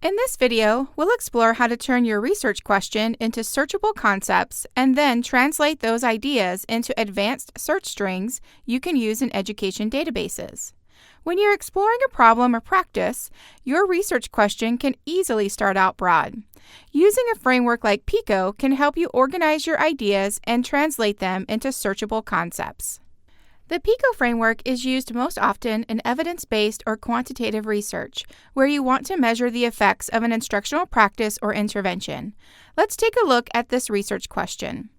In this video, we'll explore how to turn your research question into searchable concepts and then translate those ideas into advanced search strings you can use in education databases. When you're exploring a problem or practice, your research question can easily start out broad. Using a framework like PICO can help you organize your ideas and translate them into searchable concepts. The PICO framework is used most often in evidence-based or quantitative research, where you want to measure the effects of an instructional practice or intervention. Let's take a look at this research question.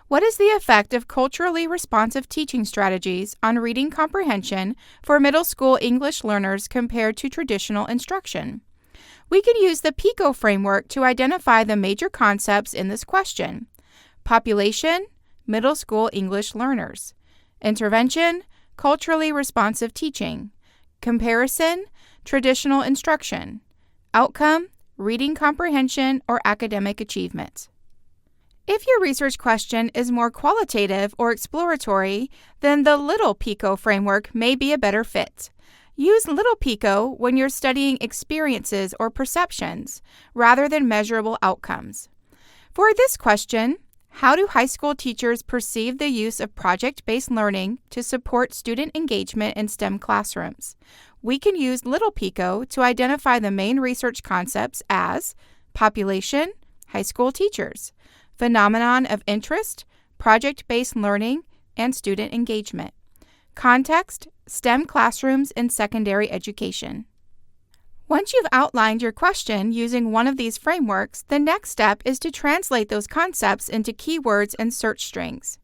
What is the effect of culturally responsive teaching strategies on reading comprehension for middle school English learners compared to traditional instruction? We can use the PICO framework to identify the major concepts in this question: population, middle school English learners; intervention, culturally responsive teaching; comparison, traditional instruction; outcome, reading comprehension or academic achievement. If your research question is more qualitative or exploratory, then the Little PICO framework may be a better fit. Use Little PICO when you're studying experiences or perceptions rather than measurable outcomes. For this question, how do high school teachers perceive the use of project-based learning to support student engagement in STEM classrooms? We can use Little PICO to identify the main research concepts as population, high school teachers; phenomenon of interest, project-based learning, and student engagement; context, STEM classrooms in secondary education. Once you've outlined your question using one of these frameworks, the next step is to translate those concepts into keywords and search strings.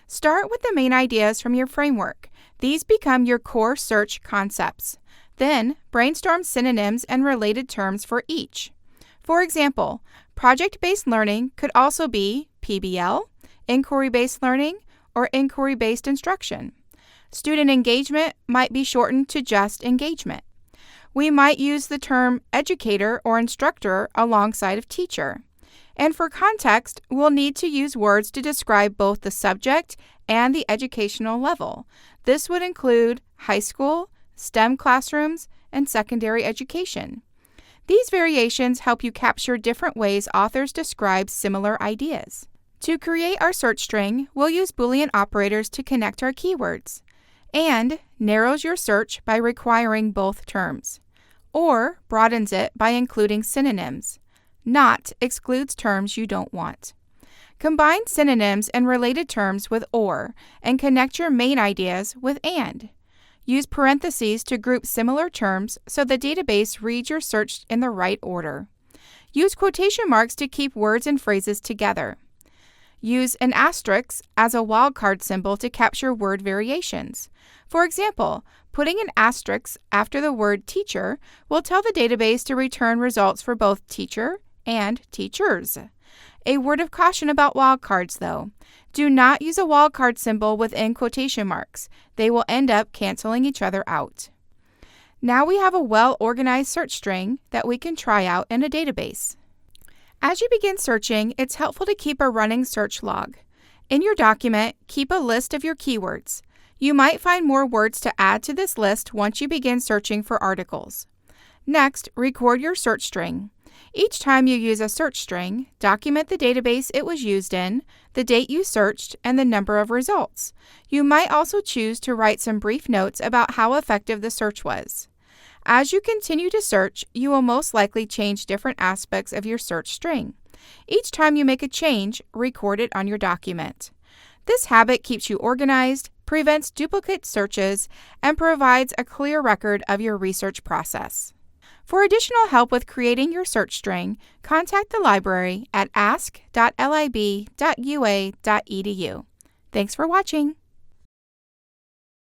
Start with the main ideas from your framework. These become your core search concepts. Then, brainstorm synonyms and related terms for each. For example, project-based learning could also be PBL, inquiry-based learning, or inquiry-based instruction. Student engagement might be shortened to just engagement. We might use the term educator or instructor alongside of teacher. And for context, we'll need to use words to describe both the subject and the educational level. This would include high school, STEM classrooms, and secondary education. These variations help you capture different ways authors describe similar ideas. To create our search string, we'll use Boolean operators to connect our keywords. And narrows your search by requiring both terms. Or broadens it by including synonyms. Not excludes terms you don't want. Combine synonyms and related terms with or, and connect your main ideas with and. Use parentheses to group similar terms so the database reads your search in the right order. Use quotation marks to keep words and phrases together. Use an asterisk as a wildcard symbol to capture word variations. For example, putting an asterisk after the word teacher will tell the database to return results for both teacher and teachers. A word of caution about wildcards, though. Do not use a wildcard symbol within quotation marks. They will end up canceling each other out. Now we have a well-organized search string that we can try out in a database. As you begin searching, it's helpful to keep a running search log. In your document, keep a list of your keywords. You might find more words to add to this list once you begin searching for articles. Next, record your search string. Each time you use a search string, document the database it was used in, the date you searched, and the number of results. You might also choose to write some brief notes about how effective the search was. As you continue to search, you will most likely change different aspects of your search string. Each time you make a change, record it on your document. This habit keeps you organized, prevents duplicate searches, and provides a clear record of your research process. For additional help with creating your search string, contact the library at ask.lib.ua.edu. Thanks for watching.